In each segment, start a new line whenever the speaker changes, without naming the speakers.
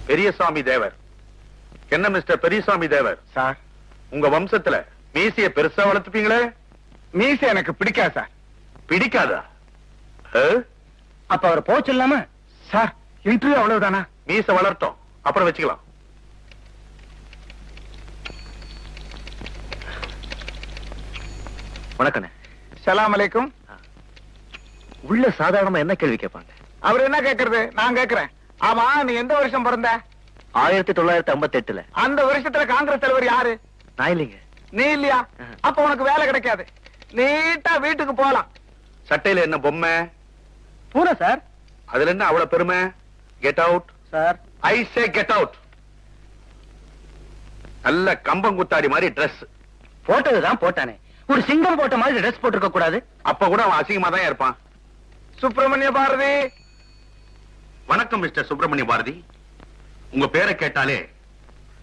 பெரியசாமி தேவர். என்ன மிஸ்டர் பெரியசாமி தேவர்
சார்,
உங்க வம்சத்துல மீசைய பெருசா வளர்த்துப்பீங்களே?
மீச எனக்கு பிடிக்காது சார்.
பிடிக்காதா?
அப்ப அவர் போச்சு இல்லாம சார், இன்டர்வியூ அவ்வளவுதானா?
மீச வளர்த்தோம், அப்புறம் வச்சுக்கலாம்.
வணக்கண்ணே.
சலாம் அலைக்கும்.
உள்ள சாதாரணமா என்ன கேள்வி கேட்பாங்க?
அவர் என்ன கேக்குறது, நான் கேக்குறேன். ஆமா, நீ எந்த வருஷம் பிறந்த?
1958.
அந்த வருஷத்துல காங்கிரஸ் தலைவர் யாரு?
நான் இல்லைங்க.
நீ இல்லையா? அப்ப உனக்கு வேலை கிடைக்காது. நீட்டா வீட்டுக்கு போலாம்.
சட்டையில என்ன பொம்மை?
பூனை சார்.
அதுல என்ன அவ்வளவு பெருமை? Get out
sir.
I say get out. நல்ல கம்பங்குத்தாடி மாதிரி டிரெஸ்
போட்டதுதான் போட்டானே, ஒரு சிங்கம் போட்ட மாதிரி ட்ரெஸ் போட்டிருக்க கூடாது.
அப்ப கூட அவன் அசிங்கமா தான் இருப்பான்.
சுப்பிரமணிய பாரதி.
வணக்கம் மிஸ்டர் சுப்பிரமணிய பாரதி. உங்க பேரை கேட்டாலே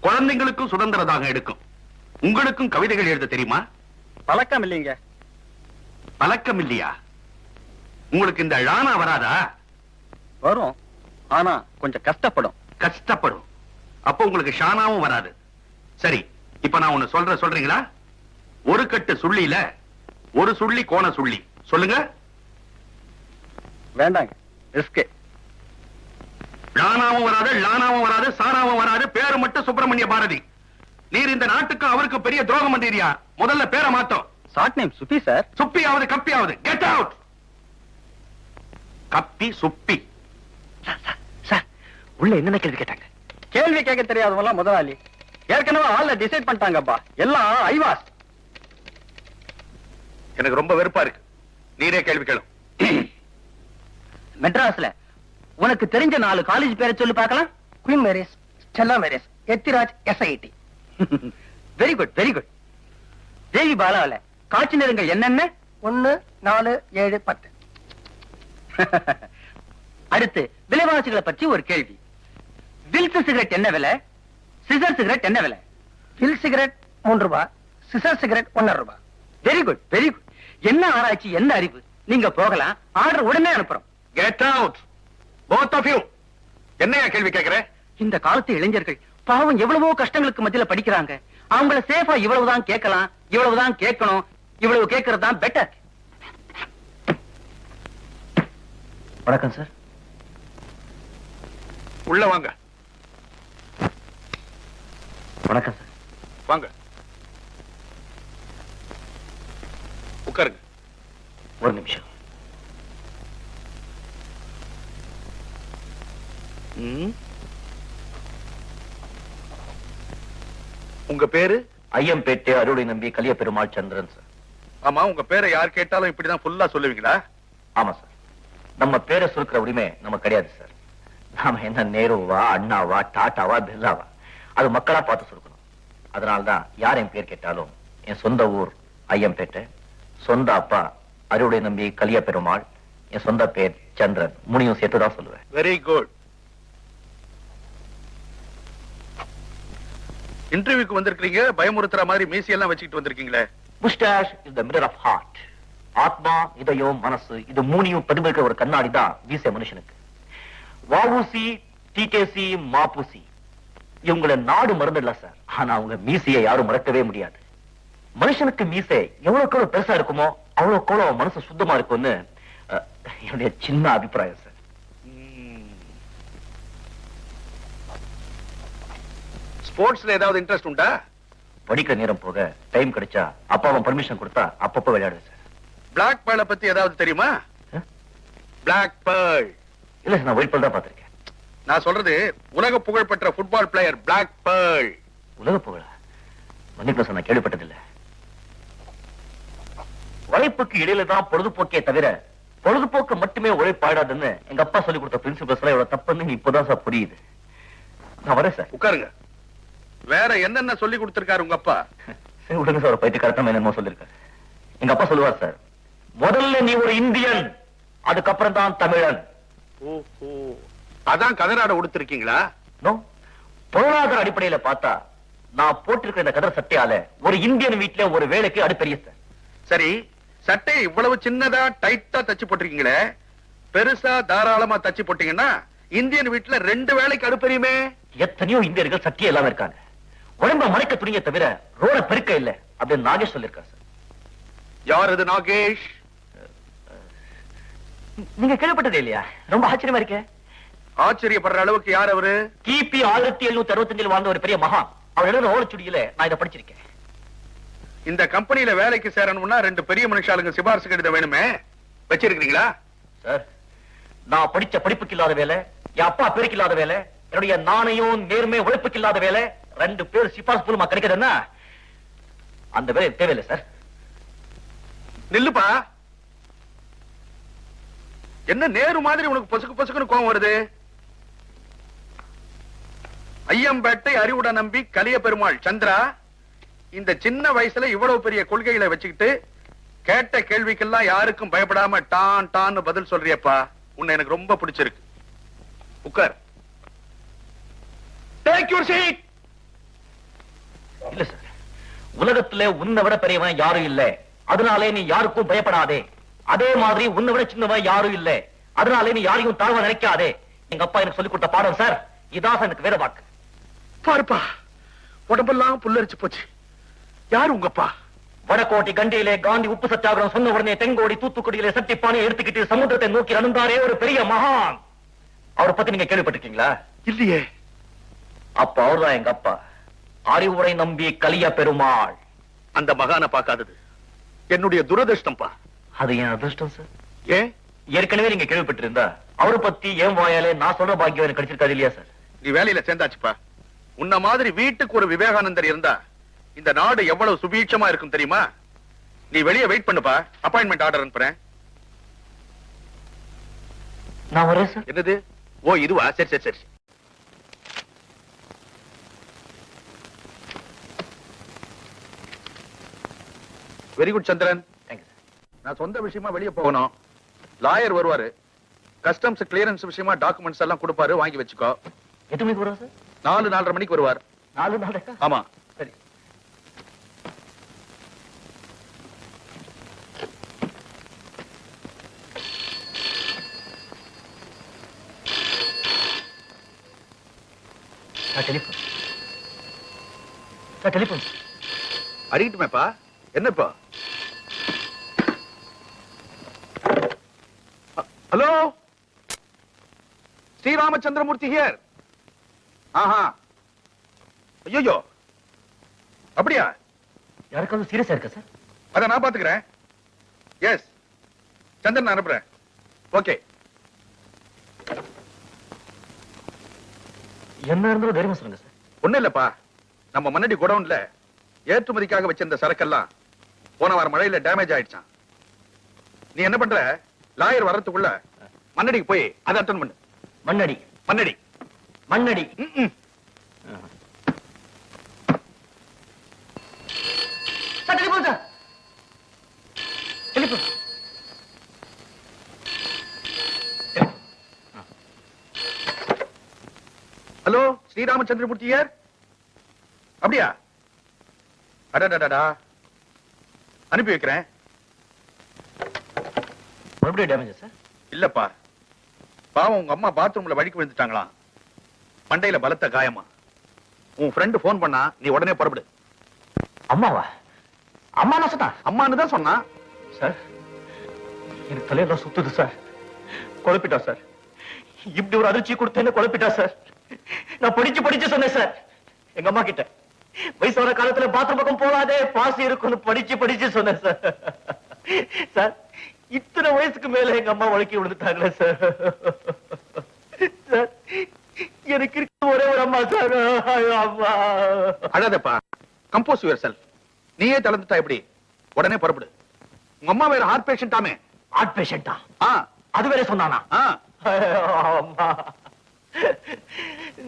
குழந்தைங்களுக்கும் சுதந்திர தாகம் எடுக்கும். உங்களுக்கும் கவிதைகள் எழுத தெரியுமா?
பழக்கம் இல்லைங்க.
பழக்கம் இல்லையா? உங்களுக்கு இந்த ழானா வராதா?
வரும், ஆனா கொஞ்சம் கஷ்டப்படும்.
கஷ்டப்படும். அப்ப உங்களுக்கு ஷானாவும் வராது. சரி, இப்ப நான் ஒண்ணு சொல்றீங்களா? ஒரு கட்டு சுள்ளியில ஒரு சுள்ளி கோண சுள்ளி சொல்லுங்க.
வேண்டாங்க, ரிஸ்க்.
லானாவும் வராது, லானாவும் வராது, சானாவும் வராது. பேரு மட்டும் சுப்பிரமணிய பாரதி. நீர் இந்த நாட்டுக்கு அவருக்கு பெரிய துரோகம் பண்றீரியா? முதல்ல பேரை மாத்தோம்.
Short name Suppi sir.
சுப்பியாவது கப்பியாவது. Get out. கப்பி சுப்பி.
சார், உள்ள என்னென்ன கேள்வி கேட்டாங்க? கேள்வி கேட்க தெரியாதவங்க முதலாளி. ஏற்கனவே ஆள்ல டிசைட் பண்ணிட்டாங்கப்பா. எல்லாம் ஐவாஸ்.
எனக்கு ரொம்ப வெறுப்பா இருக்கு. நீரே கேள்வி கேளும்.
மெட்ராஸ்ல உனக்கு தெரிஞ்ச 4 காலேஜ் பேரை சொல்லி பார்க்கலாம். Queen Mary's, Stella Mary's, Ethiraj, SIT. Very good, very good. Devi பாலாவில காட்சி நேரங்கள் என்னென்ன? 1, 4, 7, 10. அடுத்து விலைவாசிகளை பற்றி ஒரு கேள்வி. வில்ஸ் சிகரெட் என்ன விலை? சிசர் சிகரெட் என்ன விலை? வில் சிகரெட் 3 ரூபாய், சிசர் சிகரெட் 1.5 ரூபாய். Very good, very good. என்ன ஆராய்ச்சி, என்ன அறிவு. நீங்க போகலாம், ஆர்டர் உடனே அனுப்புறோம்.
Get out both of you. என்னையா கேள்வி கேக்குற?
இந்த காலத்து இளைஞர்கள் பாவம் எவ்வளவோ கஷ்டங்களுக்கு மத்தியில படிக்கிறாங்க. அவங்கள சேஃபா இவ்வளவுதான் கேட்கலாம், இவ்வளவுதான் கேட்கணும், இவ்வளவு கேட்கறது தான் பெட்டர். வணக்கம் சார்.
உள்ள வாங்க.
வணக்கம் சார்.
வாங்க, உட்காருங்க.
ஒரு நிமிஷம்.
உங்க பேரு?
ஐயம்பேட்டை அருளை நம்பி கலிய பெருமாள் சந்திரன் சார்.
ஆமா, உங்க பேரை யார் கேட்டாலும் இப்படிதான் ஃபுல்லா சொல்லுவீங்களா?
ஆமா சார். நம்ம பேரை சுருக்கிற உரிமை நமக்கு கிடையாது சார். நாம என்ன நேருவா, அண்ணாவா, டாட்டாவா, பிர்லாவா, அது மக்களா பார்த்து சுருக்கணும். அதனால்தான் யார் என் பேர் கேட்டாலும் என் சொந்த ஊர் ஐயம்பேட்டை, சொந்த அப்பா அருளை நம்பி கலிய பெருமாள், என் சொந்த பேர் சந்திரன், முனியும் சேர்த்துதான் சொல்லுவேன்.
Very good. இன்டர்வியூக்கு வந்திருக்கீங்க, பயமுறுத்துற மாதிரி மீசியெல்லாம் வச்சுக்கிட்டு வந்திருக்கீங்களே.
Mustache is the mirror of heart. ஆத்மா, இதயம், மனசு இது மூணையும் பிரதிபலிக்கிற ஒரு கண்ணாடி தான் மீசை மனுஷனுக்கு. வஉசி, டிகேசி, மாபுசி இவங்கள நாடு மறந்துடல சார். ஆனா அவங்க மீசையை யாரும் மறக்கவே முடியாது. மனுஷனுக்கு மீசை எவ்வளவுக்கு எவ்வளவு பெருசா இருக்குமோ அவ்வளவுக்கு எவ்வளவு மனசு சுத்தமா இருக்கும்னு என்னுடைய சின்ன அபிப்பிராயம் சார்.
ஸ்போர்ட்ஸ்ல ஏதாவது இன்ட்ரெஸ்ட் உண்டா?
படிக்கிற நேரம் போக டைம் கிடைச்சா அப்பாவும் பர்மிஷன் கொடுத்தா அப்பப்போ விளையாடுவேன் சார்.
பிளாக் பேர்ல பத்தி ஏதாவது தெரியுமா? பிளாக் பேர்ல்
இல்ல சார், நான் ஒயிட் பேர்ல் தான் பார்த்திருக்கேன்.
நான் சொல்றது உலக புகழ்பெற்ற ஃபுட்பால் பிளேயர் பிளாக் பேர்ல்.
உலக புகழ மன்னிப்பு சார், நான் கேள்விப்பட்டதில்லை. உழைப்புக்கு இடையில தான் பொழுதுபோக்கே தவிர பொழுதுபோக்கு மட்டுமே உழைப்பாடாதுன்னு எங்க அப்பா சொல்லி கொடுத்த பிரின்சிபல்ஸ் எல்லாம் எவ்வளவு தப்புன்னு இப்பதான் சார் புரியுது. நான் வரேன் சார்.
உட்காருங்க. வேற என்னென்ன சொல்லி கொடுத்திருக்காரு உங்க அப்பா?
சரி விடுங்க சார், பைத்தியக்காரத்தம் என்னமோ சொல்லிருக்காரு. எங்க அப்பா சொல்லுவார் சார், முதல்ல நீ ஒரு இந்தியன், அதுக்கப்புறம் தான் தமிழன்.
ஓஹோ, அதான் கதராட உடுத்திருக்கீங்களா?
நோ, பொருளாதார அடிப்படையில பார்த்தா நான் போட்டிருக்கிற இந்த கதர் சட்டையால ஒரு இந்தியன் வீட்டுல ஒரு வேலைக்கு அடுப்பெரிய சார்.
சரி, சட்டை இவ்வளவு சின்னதா டைட்டா தச்சு போட்டிருக்கீங்களே, பெருசா தாராளமா தச்சு போட்டீங்கன்னா இந்தியன் வீட்டுல 2 வேளைக்கு அடுப்பெரியுமே.
எத்தனையோ இந்தியர்கள் சத்தியம் இல்லாம இருக்காங்க. உடம்ப மறைக்க துணிய தவிர ரோட பெருக்க இல்ல அப்படின்னு நாகேஷ் சொல்லிருக்காரு சார்.
யார் இது நாகேஷ்?
நீங்க கேள்விப்பட்டதே இல்லையா? ரொம்ப ஆச்சரியமா இருக்கே.
ஆச்சரியப்படுற அளவுக்கு யார் அவரு?
கிபி 1765 வாழ்ந்த ஒரு பெரிய மகான். அவர் எழுதின ஓலைச்சுடியில நான் இதை படிச்சிருக்கேன்.
இந்த கம்பெனில வேலைக்கு சேரணும்னா 2 பெரிய மனுஷாளுங்க சிபாரிசு கடிதம் வேணுமே, வச்சிருக்கீங்களா?
சார், நான் படிச்ச படிப்புக்கு இல்லாத வேலை, என் அப்பா பேருக்கு இல்லாத வேலை, என்னுடைய நாணயம் நேர்மை உழைப்புக்கு இல்லாத வேலை, 2 பேர் சிபாரிசு மூலமா கிடைக்கிறதுன்னா அந்த வேலை தேவையில்லை சார்.
நில்லுப்பா. என்ன நேரு மாதிரி உனக்கு பொசுக்கு பொசுக்குன்னு கோவம் வருது? ஐயம்பேட்டை அறிவுட நம்பி கலிய பெருமாள் சந்திரா, இந்த சின்ன வயசுல இவ்வளவு பெரிய கொள்கைகளை வச்சுக்கிட்டு கேட்ட கேள்விக்கெல்லாம் யாருக்கும் பயப்படாம டான் டான்னு பதில் சொல்றியப்பா. உன்னை எனக்கு ரொம்ப பிடிச்சிருக்கு. உட்கார். Take your seat.
இல்ல சார், உலகத்துல உன்னை விட பெரியவன் யாரும் இல்ல, அதனாலே நீ யாருக்கும் பயப்படாதே. அதே மாதிரி உன்னை விட சின்னவன் யாரும் இல்ல, அதனாலே நீ யாரையும் தாழ்வா நினைக்காதே. எங்க அப்பா எனக்கு சொல்லிக் கொடுத்த பாடம் சார். இதான் எனக்கு வேற வாக்கு.
பாருப்பா, உடம்பெல்லாம் புல்லரிச்சு போச்சு. யாரு உங்க அப்பா?
வடக்கோட்டை கண்டியிலே காந்தி உப்பு சத்தியாகிரகம் சொன்ன உடனே தென்கோடி தூத்துக்குடியிலே சட்டிப்பானை எடுத்துக்கிட்டு சமுத்திரத்தை நோக்கி நடந்தாரே ஒரு பெரிய மகான். அவரை பத்தி நீங்க கேள்விப்பட்டிருக்கீங்களா?
இல்லையே.
அப்ப அவர்தான் எங்க அப்பா, அறிவுரை நம்பி கலிய பெருமாள்.
அந்த மகானை பார்க்காதது என்னுடைய துரதிருஷ்டம்பா.
அது என் அதிர்ஷ்டம் சார்.
ஏன்?
ஏற்கனவே நீங்க கேள்விப்பட்டிருந்தா அவரை பத்தி ஏன் வாயாலே நான் சொல்ற பாக்கியம் எனக்கு கிடைச்சிருக்காது இல்லையா சார்?
நீ வேலையில சேர்ந்தாச்சுப்பா. உன்ன மாதிரி வீட்டுக்கு ஒரு விவேகானந்தர் இருந்தா இந்த நாடு எவ்வளவு சுபீட்சமா இருக்கும் தெரியுமா? நீ வெளியே வெயிட் பண்ணுப்பா, அப்பாயின்மெண்ட் ஆர்டர் அனுப்புறேன்.
நான் வரேன் சார்.
என்னது? ஓ இதுவா? சரி சரி சரி. வெரி குட் சந்திரன். நான் சொந்த விஷயமா வெளியே போகணும். லாயர் வருவாரு. கஸ்டம்ஸ் கிளியரன்ஸ் விஷயமா டாக்குமெண்ட்ஸ் எல்லாம் கொடுப்பாரு, வாங்கி வச்சுக்கோ.
எட்டு மணிக்கு வருவா சார்?
4-4:30 மணிக்கு வருவார்.
4 நாள்.
ஆமா.
சரி. Telephone sir, telephone.
அடிக்கட்டுமேப்பா. என்னப்பா? Hello, Sri Ramachandramurthy here. ஆஹா, ஐயோ, அப்படியா?
யாருக்காவது சீரியஸா இருக்கா சார்?
அத நான் பாத்துக்கிறேன். எஸ், சந்திரன் நான் அனுப்புறேன். ஓகே.
என்ன இருந்தாலும் தைரியமா சொல்லுங்க சார்.
ஒண்ணு இல்லப்பா, நம்ம மண்ணடி குடவுன்ல ஏற்றுமதிக்காக வச்சிருந்த சரக்கெல்லாம் போன வாரம் மழையில டேமேஜ் ஆயிடுச்சான். நீ என்ன பண்ற? லாயர் வர்றதுக்குள்ள மண்ணடிக்கு போய் அதை அட்டன் பண்ணு.
Mannady
Mannady
Mannady. Sir telephone sir, telephone.
Hello, Sri Ramachandramurthy here. அப்படியா? அடடடடா, அனுப்பி வைக்கிறேன்.
மறுபடியும் டேமேஜ் சார்?
இல்லப்பா, பாவம் உங்க அம்மா பாத்ரூம்ல வழிக்கு விழுந்துட்டாங்களாம். மண்டையில பலத்த காயமா. உன் ஃப்ரெண்ட் போன் பண்ணா, நீ உடனே புறப்படு.
அம்மாவா? அம்மா நான் சொன்னா?
அம்மான்னு தான் சொன்னா
சார். எனக்கு தலையெல்லாம் சுத்துது சார். குழப்பிட்டா சார். இப்படி ஒரு அதிர்ச்சி கொடுத்தேன்னு குழப்பிட்டா சார். நான் படிச்சு சொன்னேன் சார் எங்க அம்மா கிட்ட. வயசான காலத்துல பாத்ரூம் பக்கம் போகாதே, பாசி இருக்கும்னு படிச்சு சொன்னேன் சார். சார், இத்தனை வயசுக்கு மேல எங்க அம்மா உழைக்கி விழுந்துட்டாங்களே சார். சார், எனக்கு இருக்க ஒரே ஒரு அம்மா சார். அம்மா.
அழாதப்பா, கம்போஸ் யுவர் செல்ஃப். நீயே தளர்ந்துட்டா எப்படி? உடனே புறப்படு. உங்க அம்மா வேற ஹார்ட் பேஷண்டாமே.
ஹார்ட் பேஷண்டா?
ஆ,
அது வேற சொன்னானா?
ஆ.
அம்மா,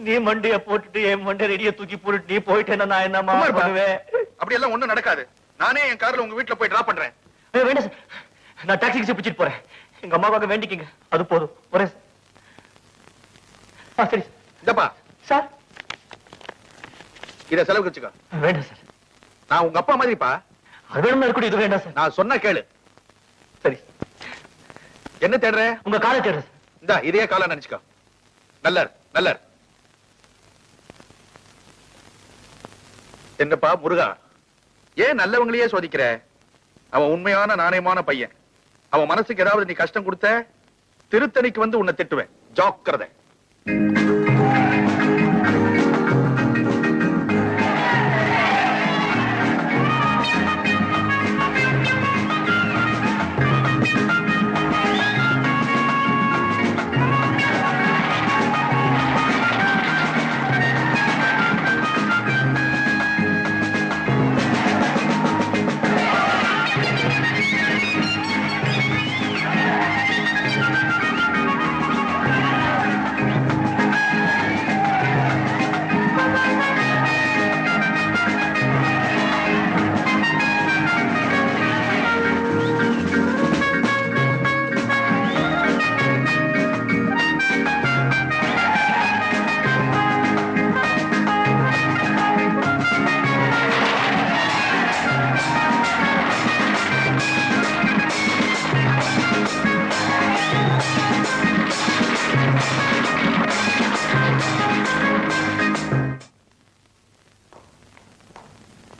நீ மண்டைய போட்டுட்டு என் மண்டை ரெடிய தூக்கி போட்டுட்டு நீ போயிட்டேன்னா நான் என்னமா பண்ணுவேன்?
அப்படி எல்லாம் ஒண்ணும் நடக்காது. நானே என் கார்ல உங்க வீட்டுல போய் டிராப் பண்றேன்.
வேண்டாம் சார், நான் டாக்ஸிக்கு பிடிச்சிட்டு போறேன். எங்க அம்மாவுக்காக வேண்டிக்கிங்க, அது போதும். போறேன் சார். சரி
இந்தப்பா
சார்.
இத செலவுக்கு வச்சுக்கோ.
வேண்டாம் சார்.
நான் உங்க அப்பா மாதிரிப்பா.
அது வேணும்னா இருக்கட்டும், இது வேண்டாம் சார்.
நான் சொன்ன கேளு.
சரி.
என்ன தேடுற?
உங்க காலை தேடுறேன் சார்.
இந்தா, இதே காலை நினைச்சுக்கோ. நல்லர் நல்லர். என்னப்பா முருகா, ஏன் நல்லவங்களையே சோதிக்கிற? அவன் உண்மையான நாணயமான பையன். அவன் மனசுக்கு ஏதாவது நீ கஷ்டம் கொடுத்த, திருத்தணிக்கு வந்து உன்னை திட்டுவேன். ஜாக்கிரதை.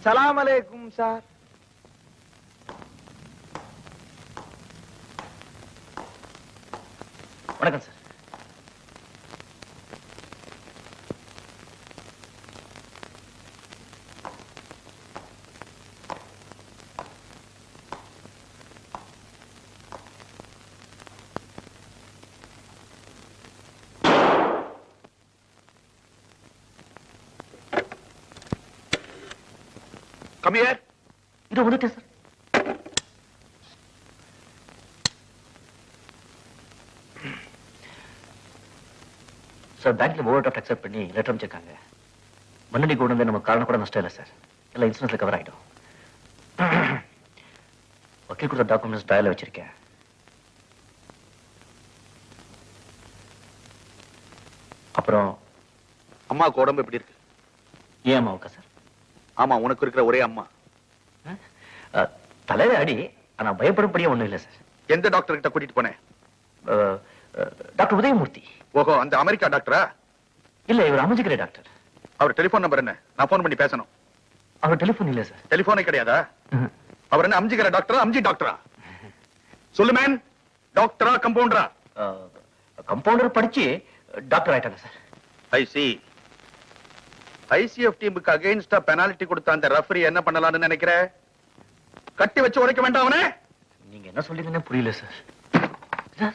சலாம் அலைக்கும் சார்.
வணக்கம் சார்.
Come here.
இது வந்துட்டேன் சார். சார் பேங்க்ல ஓவர் டிராஃப்ட் அக்செப்ட் பண்ணி லெட்டர் அமைச்சிருக்காங்க. மண்ணடி கூட வந்து நமக்கு காரணம் கூட நஷ்டம் இல்லை சார். எல்லாம் இன்சூரன்ஸ்ல கவர் ஆயிடும். வக்கீல் கொடுத்த டாக்குமெண்ட்ஸ் டயல்ல வச்சிருக்கேன். அப்புறம்
அம்மாவுக்கு உடம்பு எப்படி இருக்கு?
ஏன் அம்மாவுக்கா சார்?
ஆமா, உனக்கு இருக்கிற ஒரே அம்மா.
தலையில அடி, ஆனா பயப்படும்படியே ஒண்ணும் இல்லை சார்.
எந்த டாக்டர் கிட்ட கூட்டிட்டு போனேன்?
டாக்டர் உதயமூர்த்தி.
ஓஹோ, அந்த அமெரிக்கா டாக்டரா?
இல்ல, இவர் அமைஞ்சுக்கிற டாக்டர்.
அவர் டெலிபோன் நம்பர் என்ன? நான் போன் பண்ணி பேசணும்.
அவர் டெலிபோன் இல்ல சார்.
டெலிபோனே கிடையாதா? அவர் என்ன அம்ஜிக்கிற டாக்டரா, அம்ஜி டாக்டரா? சொல்லு மேன், டாக்டரா கம்பவுண்டரா?
கம்பவுண்டர் படிச்சு டாக்டர் ஆயிட்டாங்க சார்.
ஐ சி. ஐசிஎஃப் டீமுக்கு அகைன்ஸ்டா பெனால்டி கொடுத்த அந்த ரெஃபரி என்ன பண்ணலாம்னு நினைக்கிற? கட்டி வச்சு உடைக்க வேண்டாம் அவனே.
நீங்க என்ன சொல்றீங்கன்னு புரியல sir.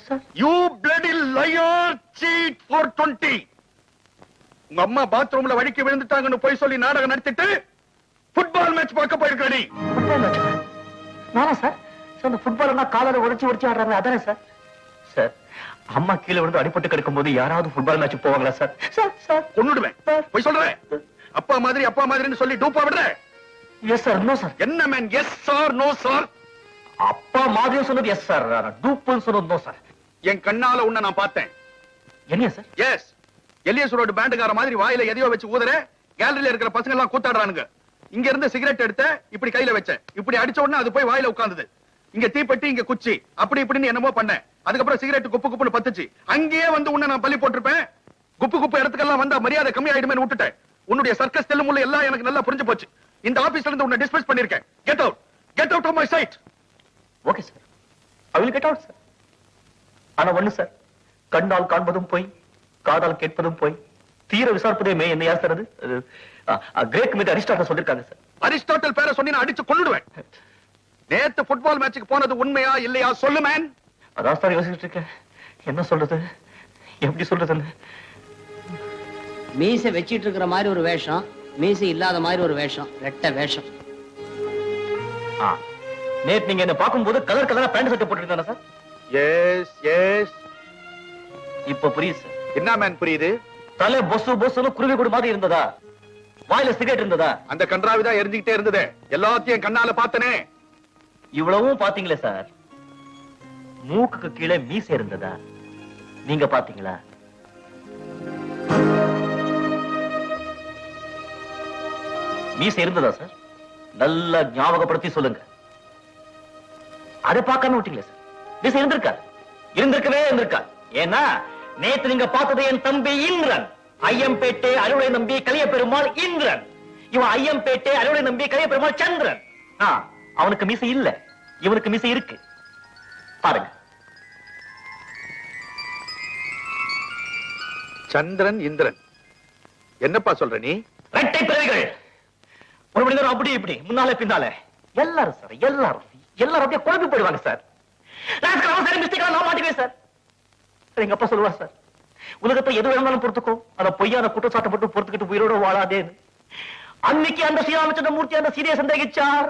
Sir,
you bloody liar, cheat 420. உங்க அம்மா பாத்ரூம்ல வழிக்கு விழுந்துட்டாங்கன்னு போய் சொல்லி நாடகம் நடத்திட்டு ஃபுட்பால் மேட்ச் பார்க்க போயிருக்கடி.
Football match? நானா சார்? சார், அந்த ஃபுட்பால்னா காலரை உடைச்சு ஆடுறாங்க, அதானே சார்? சார், அம்மா கீழே விழுந்து அடிபட்டு கிடக்கும் போது யாராவது ஃபுட்பால் மேட்ச் போவாங்களா சார்? சார் சார்,
கொன்னுடுவேன். போய் சொல்றேன். அப்பா மாதிரின்னு சொல்லி டூப்பா விடுற.
Yes sir, no sir.
என்ன man, yes sir no sir?
அப்பா மாதிரியும் சொன்னது எஸ் சார், டூப்புன்னு சொன்னது நோ சார்.
என் கண்ணால உன்னை நான் பார்த்தேன்.
என்ன சார்?
எஸ். எலியஸ் ரோடு பேண்டுக்கார மாதிரி வாயில எதையோ வச்சு ஊதுற. கேலரியில இருக்கிற பசங்க எல்லாம் கூத்தாடுறானுங்க. இங்க இருந்து சிகரெட் எடுத்த, இப்படி கையில வச்ச, இப்படி அடிச்ச உடனே அது போய் வாயில உட்கார்ந்தது. இங்க தீப்பெட்டி, இங்க குச்சி, அப்படி இப்படின்னு என்னமோ பண்ண. அதுக்கப்புறம் சிகரெட் குப்பு குப்புன்னு பத்துச்சு. அங்கேயே வந்து உன்னை நான் பள்ளி போட்டிருப்பேன். குப்பு இடத்துக்கெல்லாம் வந்தா மரியாதை கம்மி ஆயிடுமேன்னு விட்டுட்டேன். உன்னுடைய சர்க்கஸ் தெல்லுமுள்ள எல்லாம் எனக்கு நல்லா புரிஞ்சு போச்சு. இந்த ஆபீஸ்ல இருந்து உன்னை டிஸ்மிஸ் பண்ணிருக்கேன். Get out of my sight.
Okay sir, I will get out sir. ஆனா ஒண்ணு சார், கண்ணால் காண்பதும் போய், காதால் கேட்பதும் போய், தீர விசாரிப்பதே மே. என்ன யார் சார் அது? கிரேக் மீது அரிஸ்டாட்டல் சொல்லிருக்காங்க சார்.
அரிஸ்டாட்டல் பேரை சொல்லி நான் அடிச்சு கொன்னுடுவேன். நேத்து ஃபுட்பால் மேட்சுக்கு போனது உண்மையா இல்லையா சொல்லு மேன்.
அதான் சார் யோசிச்சுட்டு இருக்கேன். என்ன சொல்றது, எப்படி சொல்றதுன்னு.
மீசை வச்சிட்டு இருக்கிற மாதிரி ஒரு வேஷம், மீசை இல்லாத மாதிரி ஒரு வேஷம், ரெட்ட வேஷம்.
நேத்து நீங்க என்ன பார்க்கும்போது கலர் கலரா பேண்ட் சட்டை போட்டுருந்தானே சார்?
S S.
இப்ப புரியுது சார்.
என்ன மேன் புரியுது?
தலை பொசு பொசுன்னு குருவி கூடு மாதிரி இருந்ததா? வாயில சிகரெட் இருந்ததா?
அந்த கன்றாவிதான் எரிஞ்சுக்கிட்டே இருந்தது. எல்லாத்தையும் கண்ணால பார்த்தனே.
இவ்வளவும் பாத்தீங்களே சார். மூக்குக்கு கீழே மீசை இருந்ததா? நீங்க பாத்தீங்களா? மீசை இருந்ததா சார்? நல்லா ஞாபகப்படுத்தி சொல்லுங்க. அதை பார்க்காம விட்டீங்களே சார். மீசை இருந்திருக்கா? ஏன்னா நேத்து நீங்க பார்த்தது என் தம்பி இந்திரன். ஐயம்பேட்டை அறுவடை நம்பி கலிய பெருமாள் இந்திரன். இவன் ஐயம்பேட்டை அறுவடை நம்பி கலிய பெருமாள் சந்திரன். அவனுக்கு மீசை இல்ல, இவனுக்கு மீசை இருக்கு. பாருங்க.
சந்திரன் இந்திரன் என்னப்பா சொல்ற நீ?
ரெட்டை பிறவிகள். ஒரு மணி நேரம் அப்படி இப்படி முன்னாலே பின்னாலே எல்லாரும் சார், எல்லாரும் அப்படியே குழம்பி போயிடுவாங்க சார். நான் மாட்டிக்குவேன் சார். எங்க அப்பா சொல்லுவா சார், உலகத்தை எது வேணாலும் பொறுத்துக்கோ, அத பொய்யான குற்றச்சாட்டை மட்டும் பொறுத்துக்கிட்டு உயிரோட வாழாதேன்னு. அன்னைக்கு அந்த ஸ்ரீராமச்சந்திர மூர்த்தி அந்த சீதையை சந்தேகிச்சார்,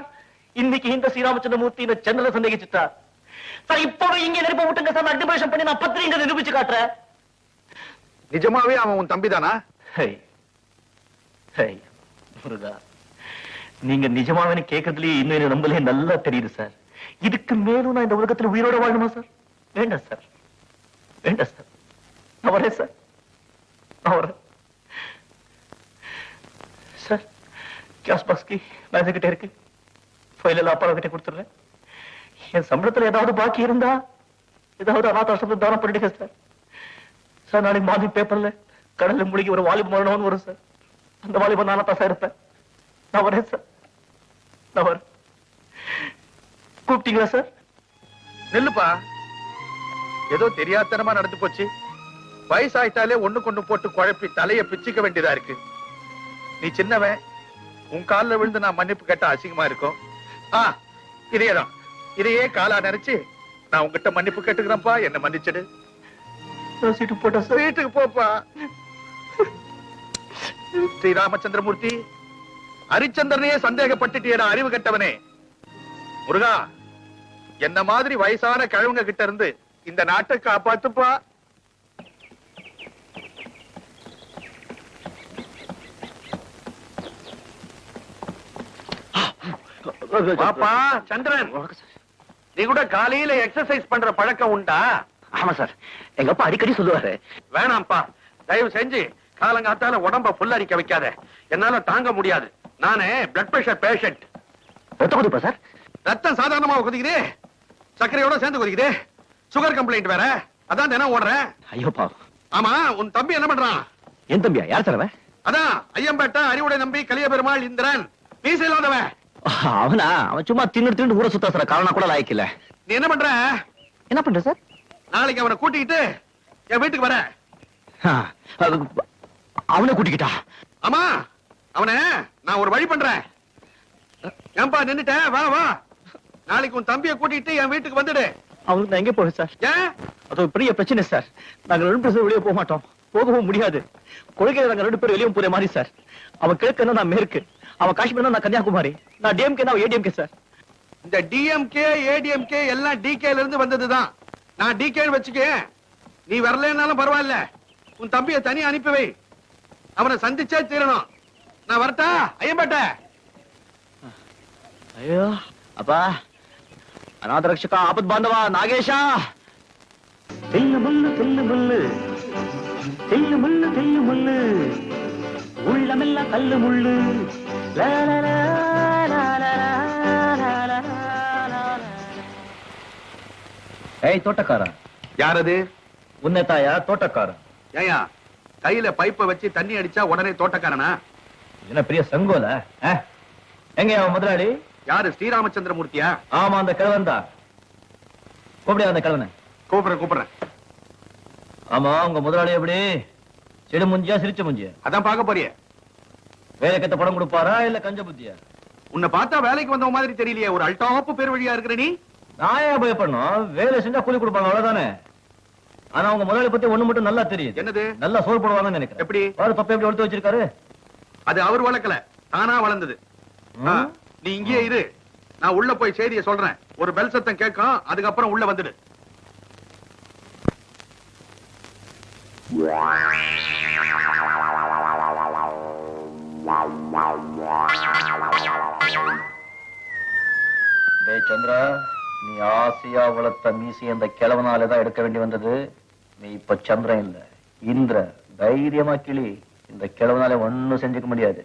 இன்னைக்கு இந்த ஸ்ரீராமச்சந்திர மூர்த்தி இந்த சந்திரனை சந்தேகிச்சுட்டார் சார். இப்பவே இங்க நெருப்ப விட்டுங்க சார், அக்னிபரேஷன் பண்ணி நான் பத்திரிகை நிரூபிச்சு காட்டுறேன்.
நிஜமாவே அவன் உன் தம்பிதானா?
முருகா, நீங்க நிஜமாவே கேட்கறதுலயே இன்னும் நம்பலே நல்லா தெரியுது சார். இதுக்கு மேலும் நான் இந்த உலகத்துல உயிரோட வாழணுமா சார்? வேண்டாம் சார், வேண்டாம் சார். நான் வரேன் சார், நான் வரேன் சார். கேஷ் பாக்ஸ் கி மேனேஜர் கிட்ட இருக்கு, ஃபைல் எல்லாம் அப்பா கிட்ட கொடுத்துடுறேன். என் சம்பளத்துல ஏதாவது பாக்கி இருந்தா ஏதாவது அநாதாசிரமத்துக்கு தானம் பண்ணிடுங்க சார். சார் நாளைக்கு மார்னிங் பேப்பர்ல கடல்ல மூழ்கி ஒரு வாலிப மரணம்னு வரும் சார். அந்த வாலிபன் நானா தான் சார் இருப்பேன். நான் வரேன் சார், நான் வரேன். கூப்பிட்டீங்களா சார்?
நெல்லுப்பா, ஏதோ தெரியாதனமா நடந்து போச்சு. வயசாயிட்டாலே ஒண்ணு கொண்டு போட்டு குழப்பி தலைய பிச்சுக்க வேண்டியதா இருக்கு. நீ சின்னவன், உன் காலில் விழுந்து நான் மன்னிப்பு கேட்டா அசிங்கமா இருக்கும். இதேதான், இதையே காலா நினைச்சு நான் உங்ககிட்ட மன்னிப்பு கேட்டுக்கிறேன்ப்பா, என்ன மன்னிச்சிடு.
சீட்டு போட்டா சார்.
வீட்டுக்கு போப்பா. ஸ்ரீராமச்சந்திரமூர்த்தி, ஹரிச்சந்திரனையே சந்தேகப்பட்டுட்டியடா அறிவு கட்டவனே. முருகா, என்ன மாதிரி வயசான கிழவங்க கிட்ட இருந்து இந்த நாட்டை காப்பாத்துப்பா. பாப்பா சந்திரன், நீ கூட காலையில எக்ஸசைஸ் பண்ற பழக்கம் உண்டா?
ஆமா சார், எங்க அப்பா அடிக்கடி சொல்லுவாரு.
வேணாம்ப்பா, தயவு செஞ்சு காலங்காத்தால உடம்ப புல்லரிக்க வைக்காத, என்னால தாங்க முடியாது. நானே பிளட் பிரஷர் பேஷண்ட்.
ரத்த கொதிப்பா சார்?
ரத்தம் சாதாரணமா கொதிக்குது, சர்க்கரையோட சேர்ந்து கொதிக்குது. சுகர் கம்ப்ளைண்ட் வேற, அதான் தினம் ஓடுறேன்.
ஐயோப்பா.
ஆமா, உன் தம்பி என்ன பண்றான்?
என் தம்பியா? யார் சார் அவன்?
அதான் ஐயம்பேட்டை அறிவுடை நம்பி கலிய பெருமாள் இந்திரன், மீசை இல்லாதவன்.
அவனா? அவன் சும்மா தின்னு ஊற சுத்தா சார், காரணம் கூட லாய்க்கல.
நீ என்ன பண்ற?
என்ன பண்ற சார்?
நாளைக்கு அவனை கூட்டிக்கிட்டு என் வீட்டுக்கு வர.
அவனை கூட்டிக்கிட்டா?
ஆமா, அவனை நான் ஒரு வழி பண்றேன். ஏன்பா நின்னுட்ட? வா வா, நாளைக்கு உன் தம்பியை கூட்டிட்டு என் வீட்டுக்கு வந்துடு.
அவனுக்கு நான் எங்க போறேன் சார்?
ஏன்?
அது ஒரு பெரிய பிரச்சனை சார். நாங்க 2 பேரும் வெளியே போக மாட்டோம், போகவும் முடியாது. கொள்கையில நாங்க 2 பேரும் வெளியே போற மாதிரி சார். அவன் கிழக்கு, நான் மேற்கு. அவன் காஷ்மீர், நான் கன்னியாகுமரி. நான் டிஎம்கே, நான் ஏடிஎம்கே சார்.
இந்த டிஎம்கே ஏடிஎம்கே எல்லாம் டிகேல இருந்து வந்ததுதான். நான் டிகேன்னு வச்சுக்க, நீ வரலன்னாலும் பரவாயில்ல. உன் தம்பியை தனியா அனுப்பி வை, அவனை சந்திச்சே தீரணும். நான் வரட்டா ஐயம்பேட்டை?
ஐயோ அப்பா, அநாத ரட்சகா, ஆபத் பாந்தவா, நாகேஷா. தெல்லு முள்ளு தெல்லு முள்ளு, தெல்லு முள்ளு தெல்லு முள்ளு, உள்ளமெல்லாம் கல்லு முள்ளு. ஏய் தோட்டக்காரன்.
யாரது?
உன்னை தாயா தோட்டக்காரன்?
ஏயா கையில பைப்பை வச்சு தண்ணி அடிச்சா உடனே தோட்டக்காரனா?
என்ன பெரிய சங்கோல? எங்க அவன் முதலாளி?
யாரு? ஸ்ரீராமச்சந்திரமூர்த்தியா?
ஆமா, அந்த கிழவன் தான். கூப்பிடு அந்த கிழவனை.
கூப்பிடுறேன்.
ஆமா, உங்க முதலாளி எப்படி? சிடு முஞ்சியா சிரிச்ச முஞ்சியா?
அதான் பாக்க போறிய.
வேலைக்கத்த படம் கொடுப்பாரா இல்ல கஞ்ச புத்தியா?
உன்னை பார்த்தா வேலைக்கு வந்த மாதிரி தெரியலையே, ஒரு அல்டாப்பு பேர் வழியா இருக்கிற நீ.
நான் ஏன் பயப்படணும்? வேலை செஞ்சா கூலி கொடுப்பாங்க, அவ்வளவுதானே. ஆனா உங்க முதலாளி பத்தி ஒண்ணு மட்டும் நல்லா தெரியுது.
என்னது?
நல்லா சோறு போடுவாங்கன்னு நினைக்கிறேன்.
எப்படி?
அவரு தொப்பை எப்படி எடுத்து வச்சிருக்காரு?
அது அவர் வளர்க்கல, தானா வளர்ந்தது. நீ இங்கே இரு, நான் உள்ள போய் செய்தியை சொல்றேன். ஒரு பெல் சத்தம் கேட்கும், அதுக்கப்புறம் உள்ள வந்துடு.
சந்திரா, நீ ஆசையா வளர்த்த மீசி அந்த கிழவனாலதான் எடுக்க வேண்டி வந்தது. நீ இப்ப சந்திரன் இல்ல, இந்திர. தைரியமா கிளி, இந்த கிழவனால ஒண்ணும் செஞ்சுக்க முடியாது.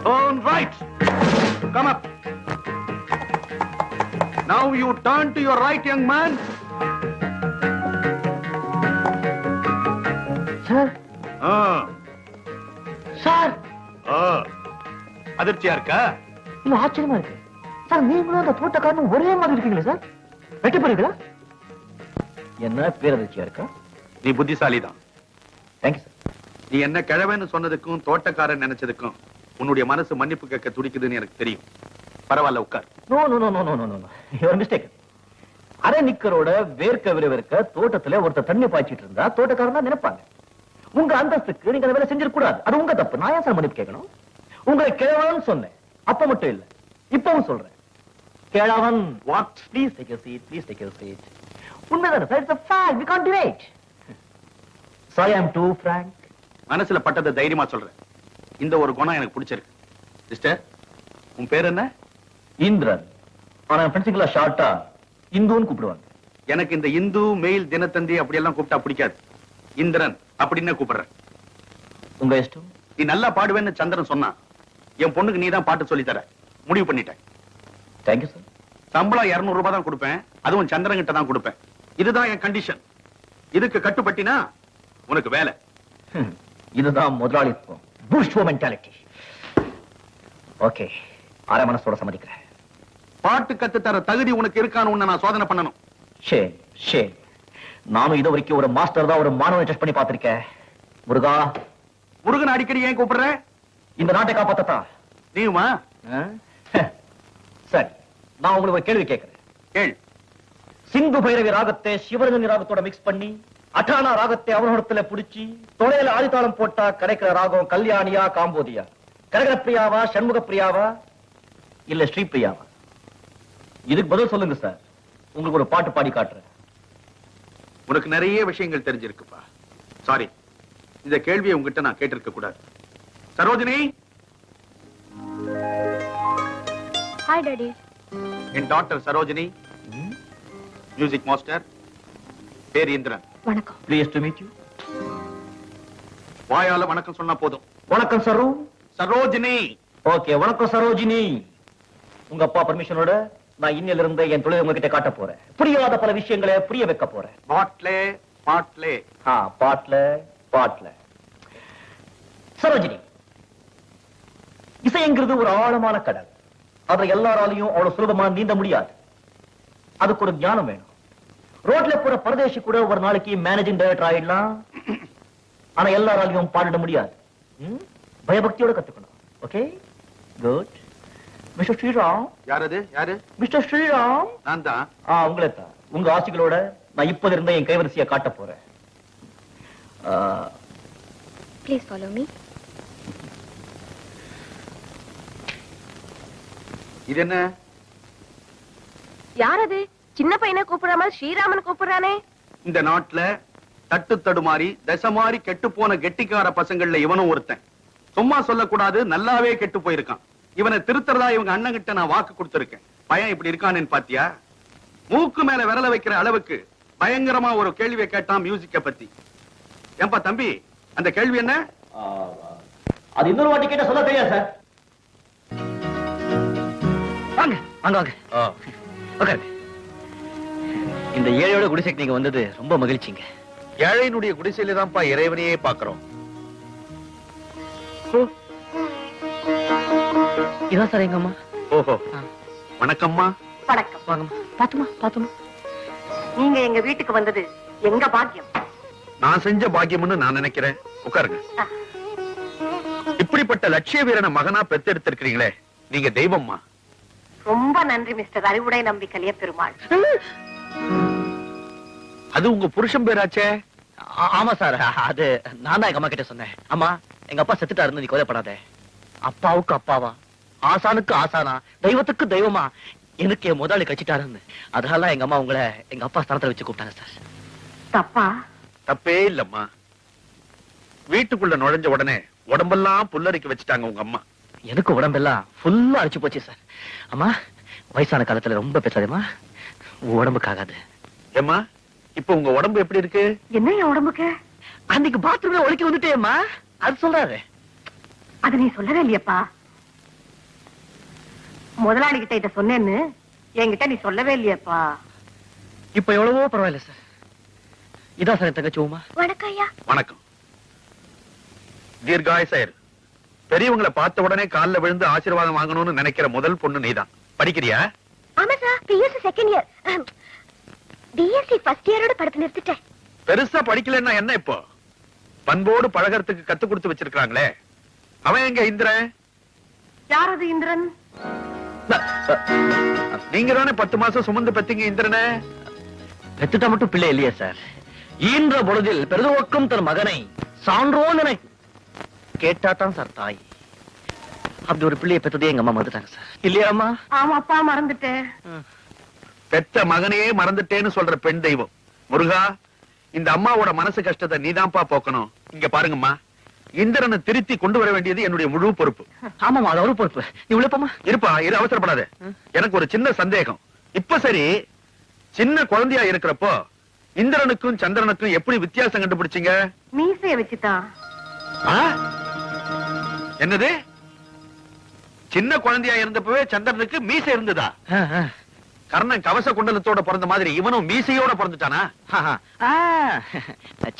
Turn right. Come up. Now you turn to your right, young man.
Sir
ஆ,
சார்
ஆ. அதிர்ச்சியா இருக்கா?
இல்ல ஆச்சரியமா இருக்கு சார். நீங்களும் அந்த தோட்டக்காரனும் ஒரே மாதிரி இருக்கீங்களே சார். வெட்டி போறீங்களா? என்ன பேரதிர்ச்சியா இருக்கா?
நீ புத்திசாலிதான்.
Thank you sir.
நீ என்ன கிழவன்னு சொன்னதுக்கும் தோட்டக்காரன் நினைச்சதுக்கும் உன்னுடைய மனசு மன்னிப்பு கேட்க துடிக்குதுன்னு எனக்கு தெரியும். பரவாயில்ல, உட்கார்.
No no no no no no no your mistake. அரை நிக்கரோட வேர்க்க விறுவிறுக்க தோட்டத்துல ஒருத்தர் தண்ணி பாய்ச்சிட்டு இருந்தா தோட்டக்காரன் தான் நினைப்பாங்க. உங்க அந்தஸ்துக்கு நீங்க அந்த வேலை செஞ்சிருக்க கூடாது. அது உங்க தப்பு. நான் ஏன் சார் மன்னிப்பு கேட்கணும்? உங்களை கிழவன் சொன்னேன். அப்ப மட்டும் இல்ல, இப்பவும் சொல்றேன். கிழவன்.
What?
Please take your seat. Please take your seat. உண்மைதானே sir? It's a fact. We can't deny it. So I am too frank.
மனசுல பட்டதை தைரியமா சொல்றேன். இந்த ஒரு குணம் எனக்கு பிடிச்சிருக்கு. சிஸ்டர், உன் பேர் என்ன?
இந்திரன். ஆனா ஃப்ரெண்ட்ஸுங்களா ஷார்ட்டா இந்துன்னு கூப்பிடுவாங்க.
எனக்கு இந்த இந்து மெயில் தினத்தந்தி அப்படி எல்லாம் கூப்பிட்டா பிடிக்காது. இந்திரன் அப்படின்னு கூப்பிடுறேன்.
உங்க இஷ்டம்.
நீ நல்லா பாடுவேன்னு சந்திரன் சொன்னான். என் பொண்ணுக்கு நீ தான் பாட்டு சொல்லி தர முடிவு பண்ணிட்டேன்.
Thank you sir.
சம்பளம் 200 ரூபாய் தான் கொடுப்பேன். அதுவும் சந்திரன் கிட்ட தான் கொடுப்பேன். இதுதான் என் கண்டிஷன். இதுக்கு கட்டுப்பட்டினா உனக்கு வேலை.
இதுதான் முதலாளித்துவம். Bourgeois mentality. ஓகே, அரை மனசோட சம்மதிக்கிறேன்.
பாட்டு கத்து தர தகுதி உனக்கு இருக்கான்னு நான் சோதனை பண்ணணும்.
Shame shame. நானும் இது வரைக்கும் ஒரு மாஸ்டர் தான் ஒரு மாணவனை டெஸ்ட் பண்ணி பார்த்திருக்கேன். முருகா.
முருகன் அடிக்கடி ஏன் கூப்பிடுற?
இந்த நாட்டை காப்பாத்தா.
நீயுமா?
சரி, நான் உங்களுக்கு ஒரு கேள்வி கேட்கிறேன்.
கேள்.
சிந்து பைரவி ராகத்தை சிவரஞ்சனி ராகத்தோட மிக்ஸ் பண்ணி அட்டானா ராகத்தை அவனோடத்துல புடிச்சு தொலைல ஆதித்தாளம் போட்டா கிடைக்கிற ராகம் கல்யாணியா காம்போதியா? கரகர பிரியாவா, சண்முக பிரியாவா, இல்ல ஸ்ரீ பிரியாவா? இதுக்கு பதில் சொல்லுங்க சார். உங்களுக்கு ஒரு பாட்டு பாடி காட்டுறேன்.
உனக்கு நிறைய விஷயங்கள் தெரிஞ்சிருக்குப்பா. சாரி, இந்த கேள்வியை உங்ககிட்ட நான் கேட்டிருக்க கூடாது. சரோஜினி.
Hi daddy.
என் டாக்டர் சரோஜினி, மியூசிக் மாஸ்டர். பேர் இந்திரன்.
வணக்கம்.
Please to meet you.
வாயால வணக்கம் சொன்னா போதும்.
வணக்கம் சரோ.
சரோஜினி.
ஓகே, வணக்கம் சரோஜினி. உங்க அப்பா பர்மிஷனோட நான் இன்னில இருந்து என் தொழிலை உங்ககிட்ட காட்ட போறேன். புரியாத பல விஷயங்களை புரிய வைக்க போறேன்.
பாட்லே பாட்லே.
பாட்ல. சரோஜினி, இசைங்கிறது ஒரு ஆழமான கடல். அதை எல்லாராலையும் அவ்வளவு சுலபமா நீந்த முடியாது. அதுக்கு ஒரு ஞானம் வேணும். ரோட்ல போற பரதேசி கூட ஒரு நாளைக்கு மேனேஜிங் டைரக்டர் ஆயிடலாம். ஆனா எல்லாராலையும் பாடிட முடியாது. பயபக்தியோட கத்துக்கணும். Okay, good. மிஸ்டர் ஸ்ரீராம்.
யாரது? யாரு?
மிஸ்டர் ஸ்ரீராம்.
நான் தான்.
உங்களை தான். உங்க ஆசைகளோட நான் இப்போது இருந்த என் கைவரிசையை காட்ட போறேன்.
Please follow me.
இது என்ன?
யார் அது? சின்ன பையனை கூப்பிடுற மாதிரி ஸ்ரீராமன் கூப்பிடுறானே.
இந்த நாட்டுல தட்டு தடுமாறி தசை மாறி கெட்டு போன கெட்டிக்கார பசங்கள்ல இவனும் ஒருத்தன். சும்மா சொல்லக்கூடாது, நல்லாவே கெட்டு போயிருக்கான். இவனை திருத்தறதா இவங்க அண்ணன் கிட்ட நான் வாக்கு கொடுத்திருக்கேன். பையன் இப்படி இருக்கானேன்னு பாத்தியா? மூக்கு மேல விரல வைக்கிற அளவுக்கு பயங்கரமா ஒரு கேள்வியை கேட்டான் மியூசிக்க பத்தி. ஏன்பா தம்பி, அந்த கேள்வி என்ன?
அது இன்னொரு வாட்டி கேட்ட சொல்ல தெரியாது சார். வாங்க வாங்க வாங்க. ஓகே, இந்த ஏழையோட குடிசைக்கு நீங்க வந்தது ரொம்ப மகிழ்ச்சிங்க.
ஏழையினுடைய குடிசையில தான்ப்பா இறைவனையே பாக்குறோம்.
இதான் சார் எங்க அம்மா.
ஓஹோ, வணக்கம்மா.
வணக்கம்.
வாங்கம்மா.
பாத்துமா. நீங்க எங்க வீட்டுக்கு வந்தது எங்க பாக்கியம்.
நான் செஞ்ச பாக்கியம்னு நான் நினைக்கிறேன். உட்காருங்க. இப்படிப்பட்ட லட்சிய வீரனை மகனா பெத்தெடுத்திருக்கிறீங்களே, நீங்க தெய்வம்மா.
ரொம்ப நன்றி மிஸ்டர் அறிவுடை நம்பி கலிய பெருமாள்.
அது உங்க புருஷன் பேராச்சே?
ஆமா சார், அது நான் தான் எங்க அம்மா கிட்ட சொன்னேன். அம்மா, எங்க அப்பா செத்துட்டாருன்னு நீ கவலைப்படாத. அப்பாவுக்கு அப்பாவா, ஆசானுக்கு ஆசானா, தெய்வத்துக்கு தெய்வமா எனக்கு என் முதலாளி கட்சிட்டாருன்னு. அதனால எங்க அம்மா உங்களை எங்க அப்பா ஸ்தானத்துல வச்சு கூப்பிட்டாங்க சார்.
தப்பா?
தப்பே இல்லம்மா. வீட்டுக்குள்ள நுழைஞ்ச உடனே உடம்பெல்லாம் புல்லரிக்க வச்சுட்டாங்க உங்க அம்மா.
எனக்கு உடம்பெல்லாம் ஃபுல்லா அடிச்சு போச்சு சார். அம்மா, வயசான காலத்துல ரொம்ப பேசாதேம்மா, உடம்புக்காகாது.
ஏம்மா, இப்ப உங்க உடம்பு எப்படி இருக்கு?
என்ன என் உடம்புக்கு?
அன்னைக்கு பாத்ரூம்ல ஒழிக்க வந்துட்டேம்மா, அது சொல்றாரு.
அது நீ சொல்லவே இல்லையப்பா. முதலாளி கிட்ட இத சொன்னேன்னு என்கிட்ட நீ சொல்லவே இல்லையப்பா.
இப்ப எவ்வளவோ பரவாயில்ல சார். இதான் சார் என் தங்கச்சி உமா.
வணக்கம் ஐயா.
வணக்கம். தீர்காயசயர். பெரியவங்களை பார்த்த உடனே கால்ல விழுந்து ஆசீர்வாதம் வாங்கணும்னு நினைக்கிற முதல் பொண்ணு நீதான். படிக்கிறியா?
ஆமா sir, BSc second year. BSc first இயரோட படிப்பு நிறுத்திட்டேன்.
பெருசா படிக்கலன்னா என்ன இப்போ? பண்போடு பழகறதுக்கு கத்து கொடுத்து வச்சிருக்காங்களே. அவன் எங்க இந்திரன்?
யார் அது இந்திரன்?
நீங்க தானே 10 மாசம் சுமந்து பெத்தீங்க இந்திரனை.
பெத்துட்டா மட்டும் பிள்ளை இல்லையா சார்? ஈன்ற பொழுதில் பெருதுவக்கும் தன் மகனை சான்றோன் என கேட்டாதான் சார் தாய். அப்படி ஒரு பிள்ளையை பெற்றதே எங்க அம்மா மறந்துட்டாங்க சார். இல்லையா அம்மா?
ஆமாப்பா, மறந்துட்டேன்.
பெத்த மகனையே மறந்துட்டேன்னு சொல்ற பெண் தெய்வம். முருகா, இந்த அம்மாவோட மனசு கஷ்டத்தை நீதான்ப்பா போக்கணும். இங்க பாருங்கம்மா, இந்திரனை திருத்தி கொண்டு வர வேண்டியது என்னுடைய முழு பொறுப்பு.
ஆமாமா, அது ஒரு பொறுப்பு. நீ உள்ளப்பமா
இருப்பா, இரு, அவசரப்படாத. எனக்கு ஒரு சின்ன சந்தேகம். இப்ப சரி, சின்ன குழந்தையா இருக்கிறப்போ இந்திரனுக்கும் சந்திரனுக்கும் எப்படி வித்தியாசம் கண்டுபிடிச்சீங்க?
மீசைய வச்சுதான்.
ஆ? என்னது? சின்ன குழந்தையா இருந்தப்பவே சந்திரனுக்கு மீசை இருந்ததா? கர்ணன் கவச குண்டலத்தோட பிறந்த மாதிரி இவனும் மீசையோட பிறந்துட்டானா?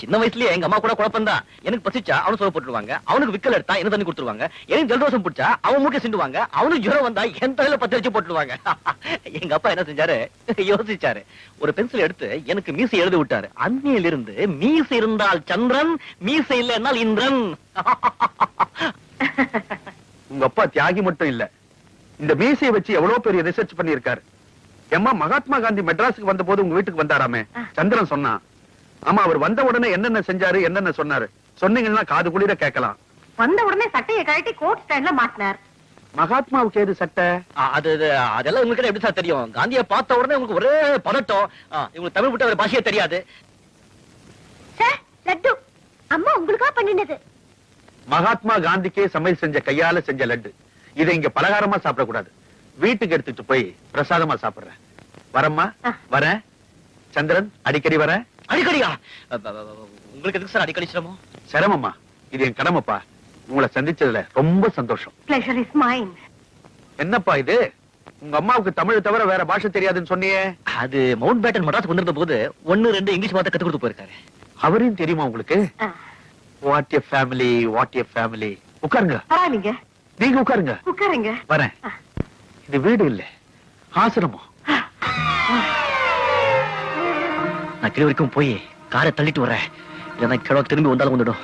சின்ன வயசுலயே எங்க அம்மா கூட குழப்பம் தான். எனக்கு பசிச்சா அவனு சொல்ல போட்டுருவாங்க, அவனுக்கு விக்கல் எடுத்தா என்ன தண்ணி கொடுத்துருவாங்க, எனக்கு ஜலதோஷம் பிடிச்சா அவன் மூட்டை சிண்டுவாங்க, அவனுக்கு ஜுரம் வந்தா என் தலையில 10 வச்சு போட்டுருவாங்க. எங்க அப்பா என்ன செஞ்சாரு, யோசிச்சாரு. ஒரு பென்சில் எடுத்து எனக்கு மீசை எழுதி விட்டாரு. அன்னையில இருந்து மீசை இருந்தால் சந்திரன், மீசை இல்ல என்னால் இந்திரன்.
உங்க அப்பா தியாகி மட்டும் இல்ல, இந்த மீசையை வச்சு எவ்வளவு பெரிய ரிசர்ச் பண்ணிருக்காரு. ஏம்மா, மகாத்மா காந்தி மெட்ராஸுக்கு வந்த போது உங்க வீட்டுக்கு வந்தாராமே, சந்திரன் சொன்னான். ஆமா, அவர் வந்த உடனே என்னென்ன செஞ்சாரு, என்னென்ன சொன்னாரு சொன்னீங்கன்னா காது குளிர கேட்கலாம்.
வந்த உடனே சட்டையை கழட்டி கோட் ஸ்டைல்ல மாட்டினார்.
மகாத்மாவுக்கு ஏது சட்டை?
அதெல்லாம் உங்களுக்கு எப்படி சார் தெரியும்? காந்தியை பார்த்த உடனே உங்களுக்கு ஒரே பதட்டம். இவங்களுக்கு தமிழ் விட்ட ஒரு பாஷையே தெரியாது.
சார், லட்டு அம்மா உங்களுக்கா பண்ணினது.
மகாத்மா காந்திக்கே சமையல் செஞ்ச கையால செஞ்ச லட்டு. இதை இங்க பலகாரமா சாப்பிடக்கூடாது, வீட்டுக்கு எடுத்துட்டு போய் பிரசாதமா சாப்பிடுறேன். வரம்மா, வரேன். சந்திரன், அடிக்கடி வரேன்.
அடிக்கடியா? உங்களுக்கு எதுக்கு சார் அடிக்கடி சிரமம்?
சிரமம்மா, இது என் கடமைப்பா. உங்களை சந்திச்சதுல ரொம்ப சந்தோஷம்.
Pleasure is mine.
என்னப்பா இது, உங்க அம்மாவுக்கு தமிழ் தவிர வேற பாஷை தெரியாதுன்னு சொன்னியே?
அது மவுண்ட் பேட்டன் மெட்ராஸ் வந்திருந்த போது 1-2 இங்கிலீஷ் வார்த்தை கத்து கொடுத்து போயிருக்காரு.
அவரையும் தெரியுமா உங்களுக்கு? What a family, what a family. உட்காருங்க.
பரவாயில்லைங்க,
நீங்க உட்காருங்க.
உட்காருங்க.
வரேன். இது வீடு இல்ல, ஆசிரமம்.
நான் கீழ வரைக்கும் போய் காரை தள்ளிட்டு வரேன். இல்லைன்னா கிழக்கு திரும்பி வந்தாலும் வந்துடும்.